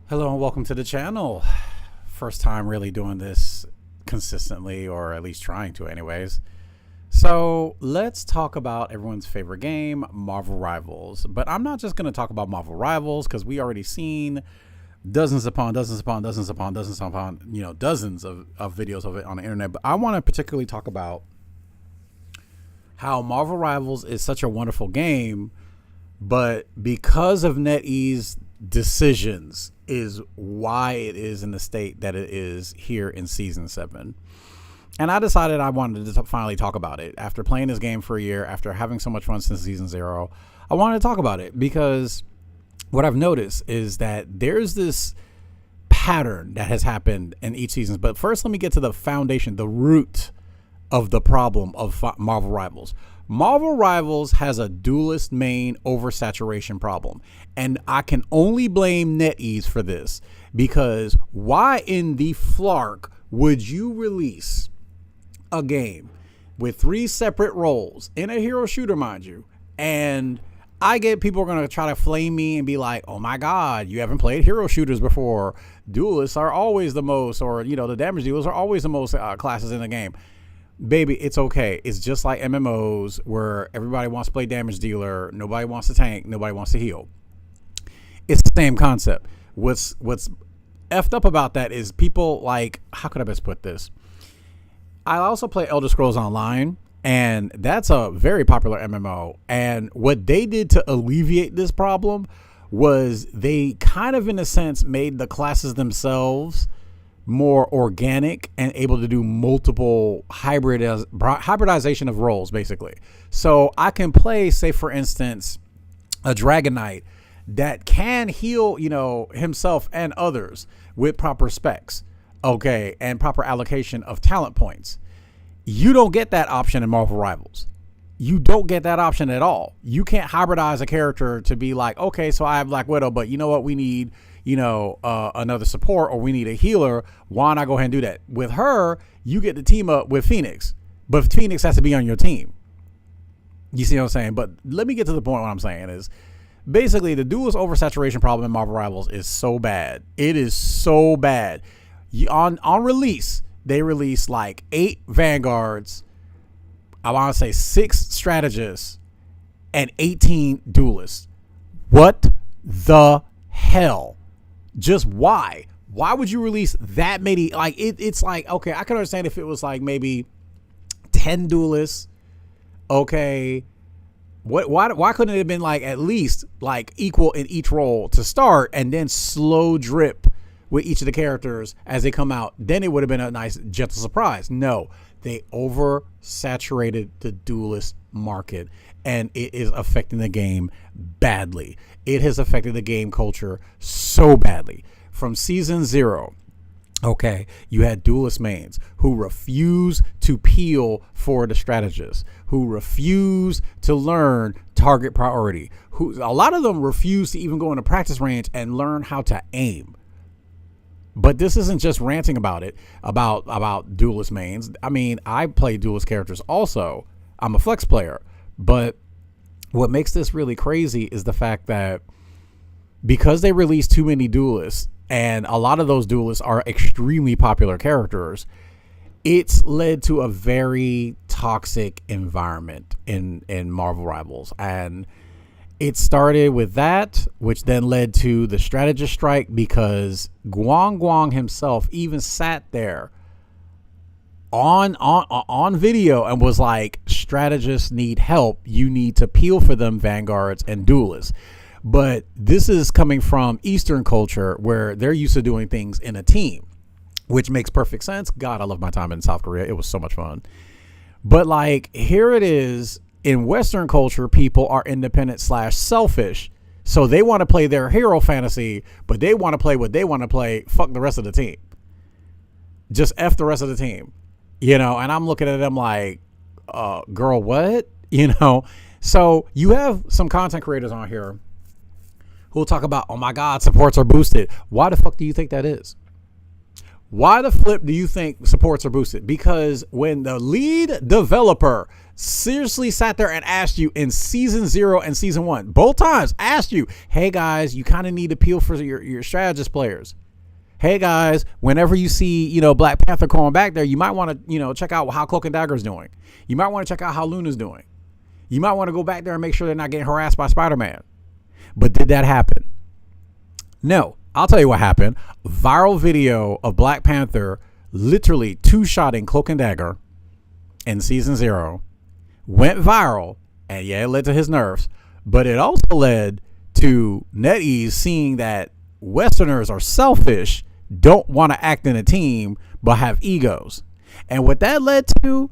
Hello and welcome to the channel. First time really doing this consistently, or at least trying to anyways. So let's talk about everyone's favorite game, Marvel Rivals. But I'm not just going to talk about Marvel Rivals because we already seen dozens upon dozens upon dozens upon dozens upon, dozens of videos of it on the internet. But I want to particularly talk about how Marvel Rivals is such a wonderful game, but because of NetEase decisions is why it is in the state that it is here in season 7. And I decided I wanted to finally talk about it after playing this game for a year, after having so much fun since season 0. I wanted to talk about it because what I've noticed is that there's this pattern that has happened in each season. But first, let me get to the foundation, the root of the problem of Marvel Rivals. Marvel Rivals has a duelist main oversaturation problem, and I can only blame NetEase for this, because why in the flark would you release a game with 3 separate roles in a hero shooter, mind you, and I get people are going to try to flame me and be like, oh my God, you haven't played hero shooters before. Duelists are always the most, or, the damage dealers are always the most classes in the game. Baby, it's okay. It's just like MMOs where everybody wants to play damage dealer. Nobody wants to tank. Nobody wants to heal. It's the same concept. What's effed up about that is people like, how could I best put this? I also play Elder Scrolls Online, and that's a very popular MMO. And what they did to alleviate this problem was they kind of, in a sense, made the classes themselves more organic and able to do multiple hybridization of roles, basically. So I can play, say for instance, a Dragon Knight that can heal, himself and others with proper specs, okay, and proper allocation of talent points. You don't get that option in Marvel Rivals. You don't get that option at all. You can't hybridize a character to be like, okay, so I have Black Widow, but you know what, we need another support, or we need a healer. Why not go ahead and do that? With her, you get to team up with Phoenix, but Phoenix has to be on your team. You see what I'm saying? But let me get to the point. What I'm saying is basically the duelist oversaturation problem in Marvel Rivals is so bad. It is so bad. On release, they release like 8 Vanguards, I want to say 6 strategists, and 18 duelists. What the hell? Just why? Why would you release that many? Like it's like, okay, I can understand if it was like maybe 10 duelists. Okay, why couldn't it have been like at least like equal in each role to start, and then slow drip with each of the characters as they come out? Then it would have been a nice gentle surprise. No, they oversaturated the duelist market, and it is affecting the game badly. It has affected the game culture so badly. From season 0, okay, you had duelist mains who refuse to peel for the strategist, who refuse to learn target priority, who a lot of them refuse to even go into practice range and learn how to aim. But this isn't just ranting about it, about duelist mains. I mean, I play duelist characters also. I'm a flex player. But what makes this really crazy is the fact that because they release too many duelists, and a lot of those duelists are extremely popular characters, it's led to a very toxic environment in Marvel Rivals. And it started with that, which then led to the strategist strike, because Guang himself even sat there on video and was like, strategists need help. You need to peel for them, Vanguards and duelists. But this is coming from Eastern culture where they're used to doing things in a team, which makes perfect sense. God, I love my time in South Korea. It was so much fun. But like, here it is in Western culture, people are independent / selfish. So they want to play their hero fantasy, but they want to play what they want to play. Fuck the rest of the team. Just F the rest of the team. And I'm looking at them like, girl, what? So you have some content creators on here who will talk about, oh my God, supports are boosted. Why the fuck do you think that is? Why the flip do you think supports are boosted? Because when the lead developer seriously sat there and asked you in season 0 and season 1, both times asked you, hey guys, you kind of need appeal for your strategist players. Hey guys, whenever you see, Black Panther coming back there, you might want to, check out how Cloak and Dagger's doing. You might want to check out how Luna's doing. You might want to go back there and make sure they're not getting harassed by Spider-Man. But did that happen? No. I'll tell you what happened. Viral video of Black Panther literally two-shotting Cloak and Dagger in season 0 went viral, and yeah, it led to his nerfs, but it also led to NetEase seeing that Westerners are selfish, don't want to act in a team, but have egos. And what that led to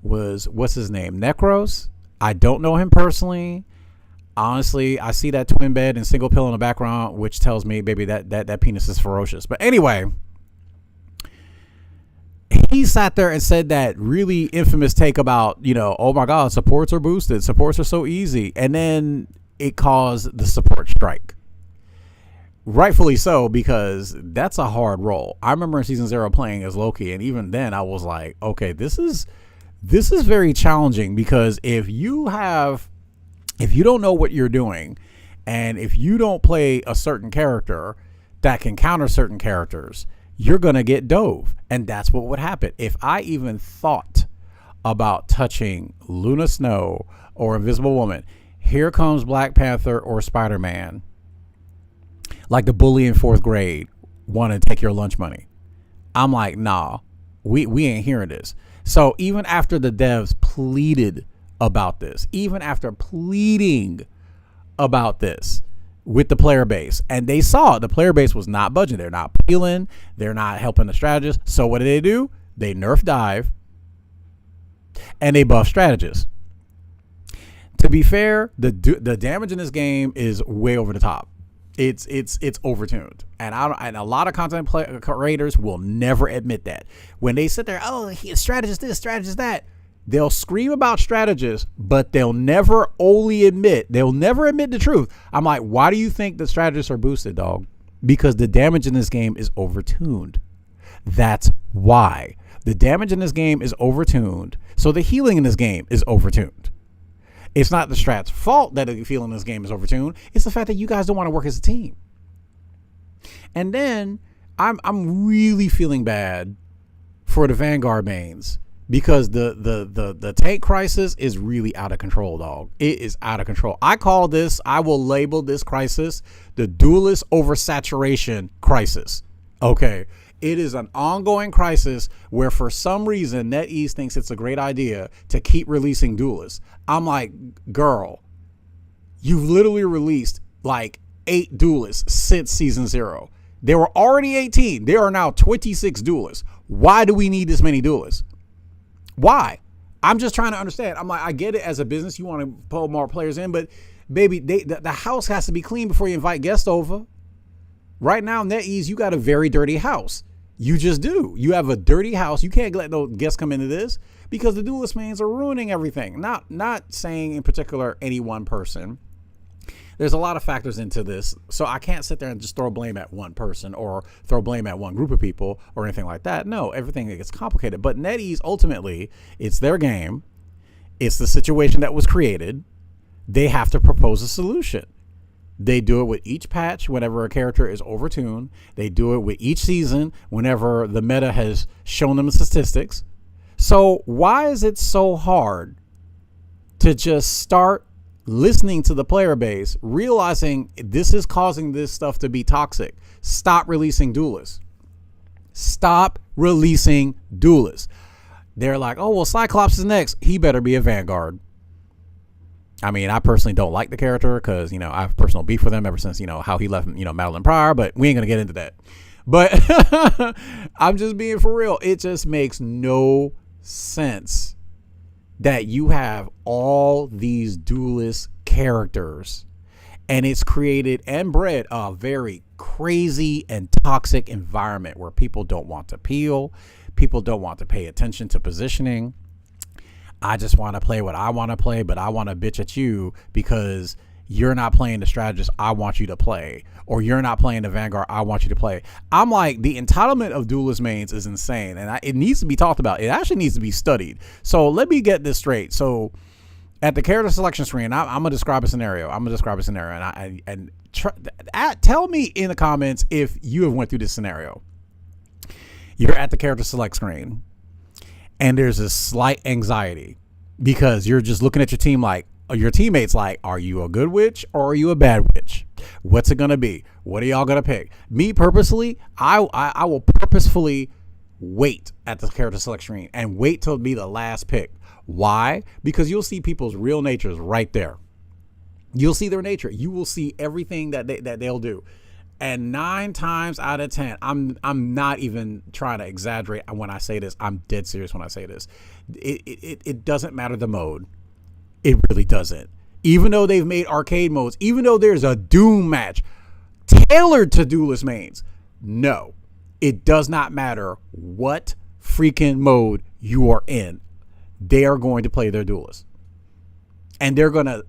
was, what's his name? Necros. I don't know him personally. Honestly, I see that twin bed and single pill in the background, which tells me, baby, that penis is ferocious. But anyway, he sat there and said that really infamous take about, oh my God, supports are boosted. Supports are so easy. And then it caused the support strike. Rightfully so, because that's a hard role. I remember in season 0 playing as Loki, and even then I was like, okay, this is very challenging, because if you don't know what you're doing, and if you don't play a certain character that can counter certain characters, you're going to get dove. And that's what would happen. If I even thought about touching Luna Snow or Invisible Woman, here comes Black Panther or Spider-Man, like the bully in 4th grade, want to take your lunch money. I'm like, nah, we ain't hearing this. So even after the devs pleaded about this, even after pleading about this with the player base, and they saw the player base was not budging, they're not peeling, they're not helping the strategists. So what do? They nerf dive and they buff strategists. To be fair, the damage in this game is way over the top. It's overtuned, and a lot of content creators will never admit that. When they sit there, oh, strategist this, strategist that, they'll scream about strategists, but they'll never admit the truth. I'm like, why do you think the strategists are boosted, dog? Because the damage in this game is overtuned. That's why. The damage in this game is overtuned. So the healing in this game is overtuned. It's not the strat's fault that the healing in this game is overtuned. It's the fact that you guys don't want to work as a team. And then I'm really feeling bad for the Vanguard mains, because the tank crisis is really out of control, dog. It is out of control. I will label this crisis the duelist oversaturation crisis. Okay. It is an ongoing crisis where for some reason NetEase thinks it's a great idea to keep releasing duelists. I'm like, girl, you've literally released like 8 duelists since season 0. There were already 18. There are now 26 duelists. Why do we need this many duelists? Why? I'm just trying to understand. I'm like, I get it as a business. You want to pull more players in, but baby, the house has to be clean before you invite guests over. Right now, NetEase, you got a very dirty house. You just do. You have a dirty house. You can't let no guests come into this, because the duelist mains are ruining everything. Not saying in particular any one person. There's a lot of factors into this, so I can't sit there and just throw blame at one person or throw blame at one group of people or anything like that. No, everything gets complicated. But NetEase, ultimately, it's their game. It's the situation that was created. They have to propose a solution. They do it with each patch whenever a character is overtuned. They do it with each season whenever the meta has shown them the statistics. So why is it so hard to just start listening to the player base, realizing this is causing this stuff to be toxic? Stop releasing duelists. Stop releasing duelists. They're like, oh, well, Cyclops is next. He better be a Vanguard. I mean, I personally don't like the character because, I have personal beef with him ever since, how he left, Madeline Pryor, but we ain't going to get into that. But I'm just being for real. It just makes no sense that you have all these duelist characters, and it's created and bred a very crazy and toxic environment where people don't want to peel. People don't want to pay attention to positioning. I just want to play what I want to play, but I want to bitch at you because you're not playing the strategist I want you to play, or you're not playing the Vanguard I want you to play. I'm like, the entitlement of duelist mains is insane, and it needs to be talked about. It actually needs to be studied. So let me get this straight. So at the character selection screen, I'm gonna describe a scenario. And tell me in the comments if you have went through this scenario. You're at the character select screen, and there's a slight anxiety because you're just looking at your team like, your teammates like, are you a good witch or are you a bad witch? What's it gonna be? What are y'all gonna pick? Me purposely, I will purposefully wait at the character select screen and wait till it be the last pick. Why? Because you'll see people's real natures right there. You'll see their nature. You will see everything that they'll do. And 9 times out of 10, I'm not even trying to exaggerate when I say this. I'm dead serious when I say this. It doesn't matter the mode. It really doesn't. Even though they've made arcade modes, even though there's a Doom match tailored to duelist mains, no, it does not matter what freaking mode you are in. They are going to play their duelists, and they're gonna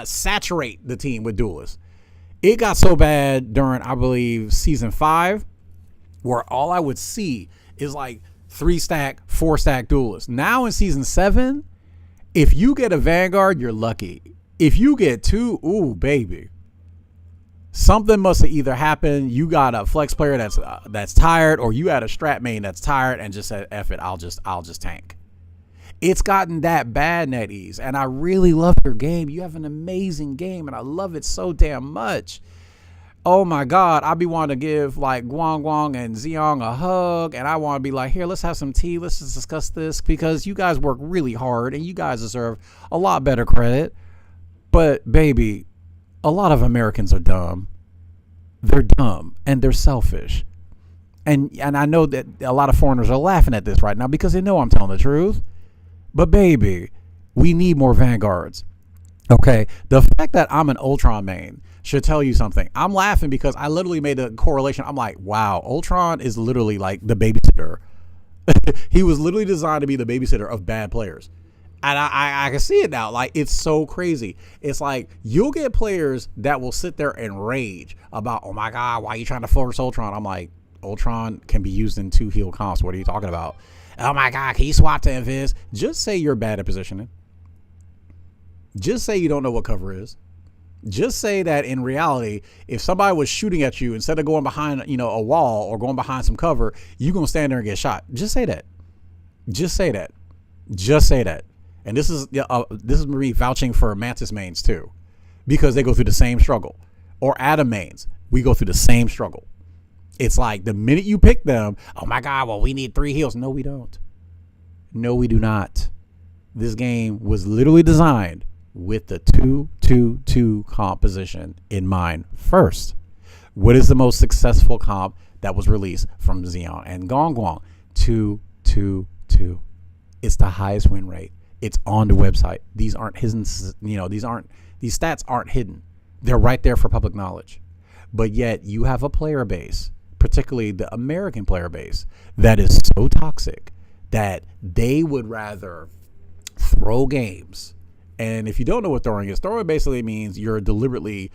saturate the team with duelists. It got so bad during, I believe, season 5, where all I would see is like 3-stack, 4-stack duelists. Now in season 7, if you get a Vanguard, you're lucky. If you get 2, ooh, baby. Something must have either happened. You got a flex player that's tired, or you had a strat main that's tired and just said, F it, I'll just tank. It's gotten that bad, NetEase, and I really love your game. You have an amazing game, and I love it so damn much. Oh my God, I be wanting to give like Guang and Xiong a hug, and I want to be like, here, let's have some tea. Let's just discuss this, because you guys work really hard, and you guys deserve a lot better credit. But baby, a lot of Americans are dumb. They're dumb, and they're selfish. And I know that a lot of foreigners are laughing at this right now because they know I'm telling the truth. But baby, we need more Vanguards. Okay, the fact that I'm an Ultron main should tell you something. I'm laughing because I literally made a correlation. I'm like, wow, Ultron is literally like the babysitter. He was literally designed to be the babysitter of bad players. And I can see it now. Like, it's so crazy. It's like, you'll get players that will sit there and rage about, oh my God, why are you trying to force Ultron? I'm like, Ultron can be used in 2 heal comps. What are you talking about? Oh my God, can you swap to Invis? Just say you're bad at positioning. Just say you don't know what cover is. Just say that in reality, if somebody was shooting at you, instead of going behind, a wall or going behind some cover, you're going to stand there and get shot. Just say that. Just say that. Just say that. And this is me vouching for Mantis mains too, because they go through the same struggle. Or Adam mains, we go through the same struggle. It's like the minute you pick them, oh my God, well, we need 3 heals. No, we don't. No, we do not. This game was literally designed with the 2-2-2 composition in mind first. What is the most successful comp that was released from Xiong and Guang? 2-2-2. It's the highest win rate. It's on the website. These aren't hidden, these stats aren't hidden. They're right there for public knowledge. But yet you have a player base, particularly the American player base, that is so toxic that they would rather throw games. And if you don't know what throwing is, throwing basically means you're deliberately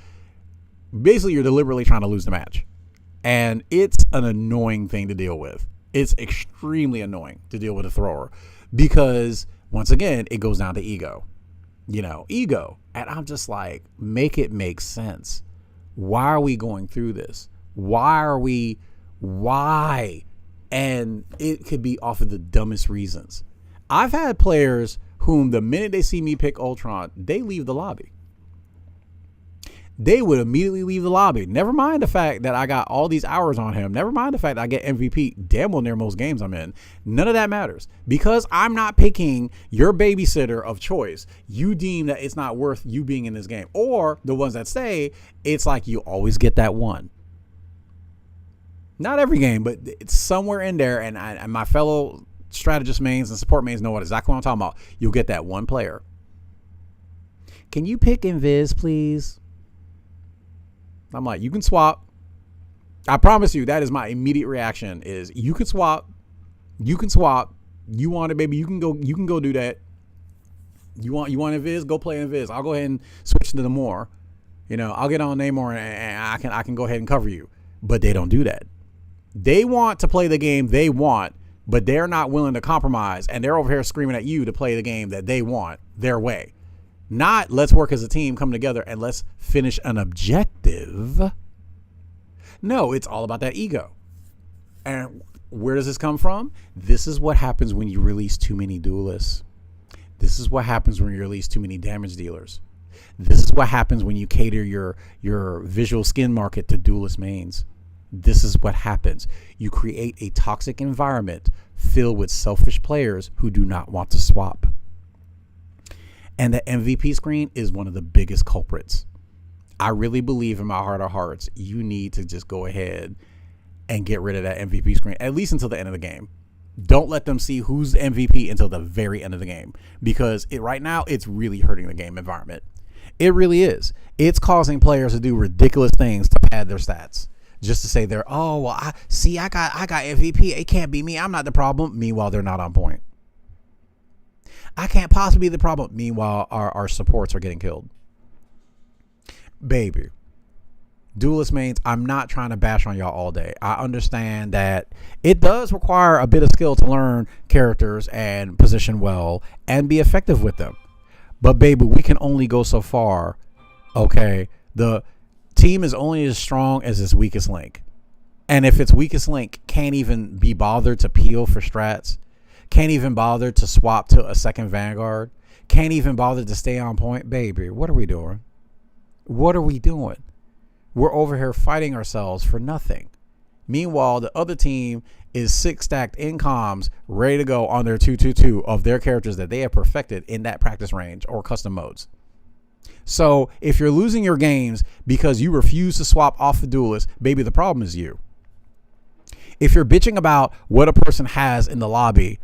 trying to lose the match. And it's an annoying thing to deal with. It's extremely annoying to deal with a thrower because, once again, it goes down to ego. Ego. And I'm just like, make it make sense. Why are we going through this? Why? And it could be off of the dumbest reasons. I've had players whom the minute they see me pick Ultron, they leave the lobby. They would immediately leave the lobby. Never mind the fact that I got all these hours on him. Never mind the fact that I get MVP damn well near most games I'm in. None of that matters. Because I'm not picking your babysitter of choice, you deem that it's not worth you being in this game. Or the ones that stay, it's like you always get that one. Not every game, but it's somewhere in there. And my fellow strategist mains and support mains know exactly what I'm talking about. You'll get that one player. Can you pick Invis, please? I'm like, you can swap. I promise you, that is my immediate reaction is you can swap. You can swap. You want it, baby. You can go do that. You want Invis? Go play Invis. I'll go ahead and switch to the more. I'll get on Namor and I can go ahead and cover you. But they don't do that. They want to play the game they want, but they're not willing to compromise, and they're over here screaming at you to play the game that they want their way. Not let's work as a team, come together, and let's finish an objective. No, it's all about that ego. And where does this come from? This is what happens when you release too many duelists. This is what happens when you release too many damage dealers. This is what happens when you cater your visual skin market to duelist mains. This is what happens. You create a toxic environment filled with selfish players who do not want to swap. And the MVP screen is one of the biggest culprits. I really believe in my heart of hearts, you need to just go ahead and get rid of that MVP screen, at least until the end of the game. Don't let them see who's the MVP until the very end of the game, because right now it's really hurting the game environment. It really is. It's causing players to do ridiculous things to pad their stats, just to say I got MVP. It can't be me. I'm not the problem. Meanwhile, they're not on point. I can't possibly be the problem. Meanwhile, our supports are getting killed. Baby, duelist mains, I'm not trying to bash on y'all all day. I understand that it does require a bit of skill to learn characters and position well and be effective with them. But baby, we can only go so far. Okay, the team is only as strong as its weakest link. And if its weakest link can't even be bothered to peel for strats, can't even bother to swap to a second Vanguard, can't even bother to stay on point, baby, what are we doing? What are we doing? We're over here fighting ourselves for nothing. Meanwhile, the other team is 6 stacked in comms, ready to go on their 2-2-2 of their characters that they have perfected in that practice range or custom modes. So if you're losing your games because you refuse to swap off the duelist, baby, the problem is you. If you're bitching about what a person has in the lobby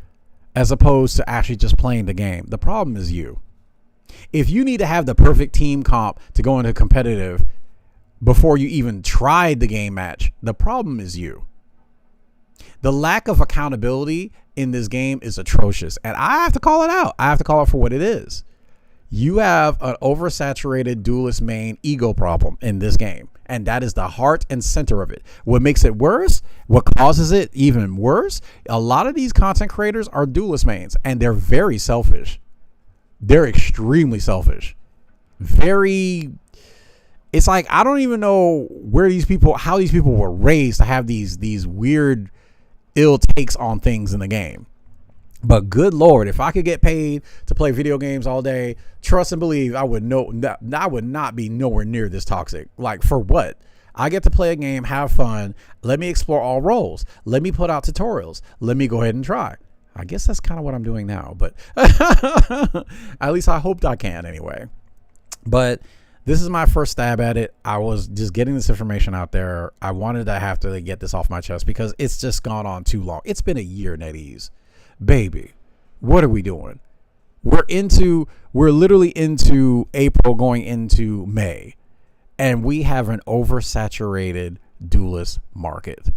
as opposed to actually just playing the game, the problem is you. If you need to have the perfect team comp to go into competitive before you even tried the game match, the problem is you. The lack of accountability in this game is atrocious, and I have to call it out. I have to call it for what it is. You have an oversaturated duelist main ego problem in this game, and that is the heart and center of it. What makes it worse, what causes it even worse, a lot of these content creators are duelist mains, and they're very selfish. They're extremely selfish. It's like, I don't even know how these people were raised to have these weird ill takes on things in the game. But good Lord, if I could get paid to play video games all day, trust and believe I would not be nowhere near this toxic. Like, for what? I get to play a game, have fun. Let me explore all roles. Let me put out tutorials. Let me go ahead and try. I guess that's kind of what I'm doing now, but at least I hoped I can anyway. But this is my first stab at it. I was just getting this information out there. I wanted to have to get this off my chest because it's just gone on too long. It's been a year, NetEase. Baby, what are we doing? We're literally into April going into May, and we have an oversaturated duelist market.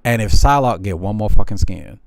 And if Psylocke get one more fucking skin,